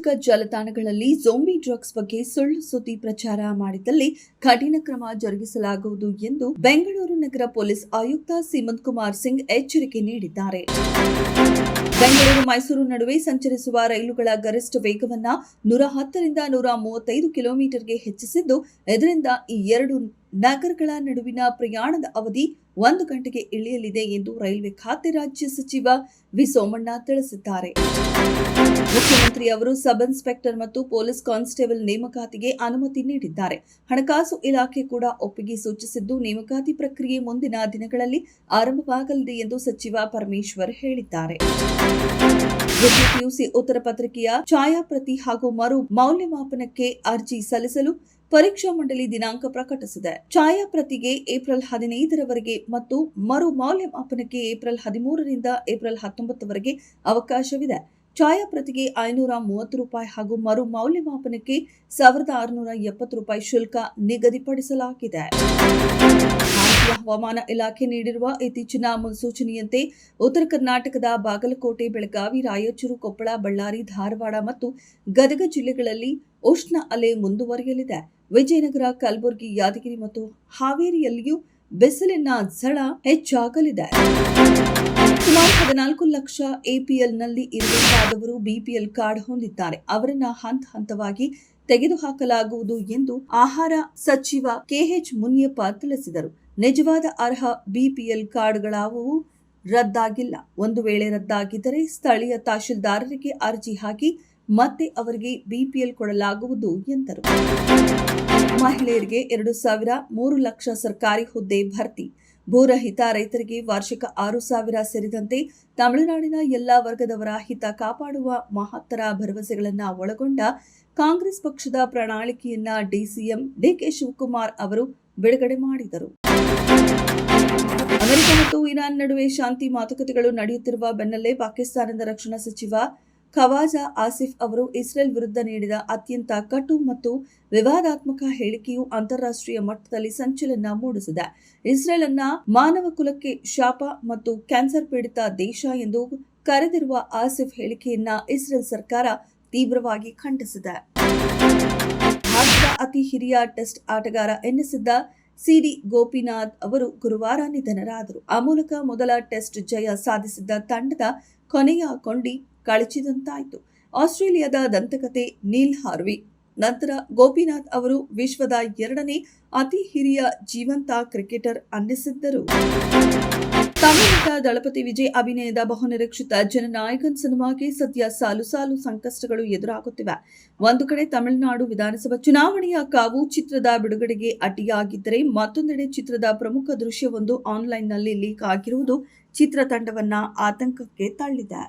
ಸಾಮಾಜಿಕ ಜಾಲತಾಣಗಳಲ್ಲಿ zombie drugs ಬಗ್ಗೆ ಸುಳ್ಳು ಸುದ್ದಿ ಪ್ರಚಾರ ಮಾಡಿದಲ್ಲಿ ಕಠಿಣ ಕ್ರಮ ಜರುಗಿಸಲಾಗುವುದು ಎಂದು ಬೆಂಗಳೂರು ನಗರ ಪೊಲೀಸ್ ಆಯುಕ್ತ ಸೀಮಂತ್ ಕುಮಾರ್ ಸಿಂಗ್ ಎಚ್ಚರಿಕೆ ನೀಡಿದ್ದಾರೆ. ಬೆಂಗಳೂರು ಮೈಸೂರು ನಡುವೆ ಸಂಚರಿಸುವ ರೈಲುಗಳ ಗರಿಷ್ಠ ವೇಗವನ್ನು 110 ರಿಂದ 135 ಕಿಲೋಮೀಟರ್ಗೆ ಹೆಚ್ಚಿಸಿದ್ದು, ಇದರಿಂದ ಈ ಎರಡು ನಗರಗಳ ನಡುವಿನ ಪ್ರಯಾಣದ ಅವಧಿ 1 ಗಂಟೆಗೆ ಇಳಿಯಲಿದೆ ಎಂದು ರೈಲ್ವೆ ಖಾತೆ ರಾಜ್ಯ ಸಚಿವ ವಿ ಸೋಮಣ್ಣ ತಿಳಿಸಿದ್ದಾರೆ. ಮುಖ್ಯಮಂತ್ರಿ ಅವರು ಸಬ್ ಇನ್ಸ್ಪೆಕ್ಟರ್ ಮತ್ತು ಪೊಲೀಸ್ ಕಾನ್ಸ್ಟೇಬಲ್ ನೇಮಕಾತಿಗೆ ಅನುಮತಿ ನೀಡಿದ್ದಾರೆ. ಹಣಕಾಸು ಇಲಾಖೆ ಕೂಡ ಒಪ್ಪಿಗೆ ಸೂಚಿಸಿದ್ದು, ನೇಮಕಾತಿ ಪ್ರಕ್ರಿಯೆ ಮುಂದಿನ ದಿನಗಳಲ್ಲಿ ಆರಂಭವಾಗಲಿದೆ ಎಂದು ಸಚಿವ ಪರಮೇಶ್ವರ್ ಹೇಳಿದ್ದಾರೆ. ಪಿಯುಸಿ ಉತ್ತರ ಪತ್ರಿಕೆಯ ಛಾಯಾಪ್ರತಿ ಹಾಗೂ ಮರು ಮೌಲ್ಯಮಾಪನಕ್ಕೆ ಅರ್ಜಿ ಸಲ್ಲಿಸಲು ಪರೀಕ್ಷಾ ಮಂಡಳಿ ದಿನಾಂಕ ಪ್ರಕಟಿಸಿದೆ. ಛಾಯಾಪ್ರತಿಗೆ ಏಪ್ರಿಲ್ 15ರವರೆಗೆ ಮತ್ತು ಮರು ಮೌಲ್ಯಮಾಪನಕ್ಕೆ ಏಪ್ರಿಲ್ 13ರಿಂದ ಏಪ್ರಿಲ್ 19ವರೆಗೆ ಅವಕಾಶವಿದೆ. ಛಾಯಾಪ್ರತಿಗೆ ₹530 ಹಾಗೂ ಮರು ಮೌಲ್ಯಮಾಪನಕ್ಕೆ ₹1670 ಶುಲ್ಕ ನಿಗದಿಪಡಿಸಲಾಗಿದೆ. ಭಾರತೀಯ ಹವಾಮಾನ ಇಲಾಖೆ ನೀಡಿರುವ ಇತ್ತೀಚಿನ ಮುನ್ಸೂಚನೆಯಂತೆ ಉತ್ತರ ಕರ್ನಾಟಕದ ಬಾಗಲಕೋಟೆ, ಬೆಳಗಾವಿ, ರಾಯಚೂರು, ಕೊಪ್ಪಳ, ಬಳ್ಳಾರಿ, ಧಾರವಾಡ ಮತ್ತು ಗದಗ ಜಿಲ್ಲೆಗಳಲ್ಲಿ ಉಷ್ಣ ಅಲೆ ಮುಂದುವರಿಯಲಿದೆ. ವಿಜಯನಗರ, ಕಲಬುರಗಿ, ಯಾದಗಿರಿ ಮತ್ತು ಹಾವೇರಿಯಲ್ಲಿಯೂ ಬಿಸಿಲಿನ ಝಳ ಹೆಚ್ಚಾಗಲಿದೆ. ಸುಮಾರು 14 ಲಕ್ಷ ಎಪಿಎಲ್ನಲ್ಲಿ ಇರಬೇಕಾದವರು ಬಿಪಿಎಲ್ ಕಾರ್ಡ್ ಹೊಂದಿದ್ದಾರೆ. ಅವರನ್ನ ಹಂತ ಹಂತವಾಗಿ ತೆಗೆದುಹಾಕಲಾಗುವುದು ಎಂದು ಆಹಾರ ಸಚಿವ ಕೆಎಚ್ ಮುನಿಯಪ್ಪ ತಿಳಿಸಿದರು. ನಿಜವಾದ ಅರ್ಹ ಬಿಪಿಎಲ್ ಕಾರ್ಡ್ಗಳಾವುವು ರದ್ದಾಗಿಲ್ಲ. ಒಂದು ವೇಳೆ ರದ್ದಾಗಿದ್ದರೆ ಸ್ಥಳೀಯ ತಹಶೀಲ್ದಾರರಿಗೆ ಅರ್ಜಿ ಹಾಕಿ ಮತ್ತೆ ಅವರಿಗೆ ಬಿಪಿಎಲ್ ಕೊಡಲಾಗುವುದು ಎಂದರು. ಮಹಿಳೆಯರಿಗೆ 2,000, 3 ಲಕ್ಷ ಸರ್ಕಾರಿ ಹುದ್ದೆ ಭರ್ತಿ. ಭೂರಹಿತ ರೈತರಿಗೆ ವಾರ್ಷಿಕ 6,000 ಸೇರಿದಂತೆ ತಮಿಳುನಾಡಿನ ಎಲ್ಲಾ ವರ್ಗದವರ ಹಿತ ಕಾಪಾಡುವ ಮಹತ್ತರ ಭರವಸೆಗಳನ್ನು ಒಳಗೊಂಡ ಕಾಂಗ್ರೆಸ್ ಪಕ್ಷದ ಪ್ರಣಾಳಿಕೆಯನ್ನ ಡಿಸಿಎಂ ಡಿಕೆ ಶಿವಕುಮಾರ್ ಅವರು ಬಿಡುಗಡೆ ಮಾಡಿದರು. ಅಮೆರಿಕ ಮತ್ತು ಇರಾನ್ ನಡುವೆ ಶಾಂತಿ ಮಾತುಕತೆಗಳು ನಡೆಯುತ್ತಿರುವ ಬೆನ್ನಲ್ಲೇ ಪಾಕಿಸ್ತಾನದ ರಕ್ಷಣಾ ಸಚಿವ ಖವಾಜಾ ಆಸಿಫ್ ಅವರು ಇಸ್ರೇಲ್ ವಿರುದ್ಧ ನೀಡಿದ ಅತ್ಯಂತ ಕಟು ಮತ್ತು ವಿವಾದಾತ್ಮಕ ಹೇಳಿಕೆಯು ಅಂತಾರಾಷ್ಟ್ರೀಯ ಮಟ್ಟದಲ್ಲಿ ಸಂಚಲನ ಮೂಡಿಸಿದೆ. ಇಸ್ರೇಲ್ ಅನ್ನ ಮಾನವ ಕುಲಕ್ಕೆ ಶಾಪ ಮತ್ತು ಕ್ಯಾನ್ಸರ್ ಪೀಡಿತ ದೇಶ ಎಂದು ಕರೆದಿರುವ ಆಸಿಫ್ ಹೇಳಿಕೆಯನ್ನ ಇಸ್ರೇಲ್ ಸರ್ಕಾರ ತೀವ್ರವಾಗಿ ಖಂಡಿಸಿದೆ. ಭಾರತದ ಅತಿ ಹಿರಿಯ ಟೆಸ್ಟ್ ಆಟಗಾರ ಎನ್ನಿಸಿದ್ದ ಸಿಡಿ ಗೋಪಿನಾಥ್ ಅವರು ಗುರುವಾರ ನಿಧನರಾದರು. ಆ ಮೂಲಕ ಮೊದಲ ಟೆಸ್ಟ್ ಜಯ ಸಾಧಿಸಿದ್ದ ತಂಡದ ಕೊನೆಯ ಕೊಂಡಿ ಕಳಚಿದಂತಾಯಿತು. ಆಸ್ಟ್ರೇಲಿಯಾದ ದಂತಕತೆ ನೀಲ್ ಹಾರ್ವಿ ನಂತರ ಗೋಪಿನಾಥ್ ಅವರು ವಿಶ್ವದ 2ನೇ ಅತಿ ಹಿರಿಯ ಜೀವಂತ ಕ್ರಿಕೆಟರ್ ಅನ್ನಿಸಿದ್ದರು. ತಮಿಳಿನ ದಳಪತಿ ವಿಜಯ್ ಅಭಿನಯದ ಬಹುನಿರೀಕ್ಷಿತ ಜನನಾಯಕನ್ ಸಿನಿಮಾಗೆ ಸದ್ಯ ಸಾಲು ಸಂಕಷ್ಟಗಳು ಎದುರಾಗುತ್ತಿವೆ. ಒಂದು ಕಡೆ ತಮಿಳುನಾಡು ವಿಧಾನಸಭಾ ಚುನಾವಣೆಯ ಕಾವು ಚಿತ್ರದ ಬಿಡುಗಡೆಗೆ ಅಡ್ಡಿಯಾಗಿದ್ದರೆ, ಮತ್ತೊಂದೆಡೆ ಚಿತ್ರದ ಪ್ರಮುಖ ದೃಶ್ಯವೊಂದು ಆನ್ಲೈನ್ನಲ್ಲಿ ಲೀಕ್ ಆಗಿರುವುದು ಚಿತ್ರತಂಡವನ್ನ ಆತಂಕಕ್ಕೆ ತಳ್ಳಿದೆ.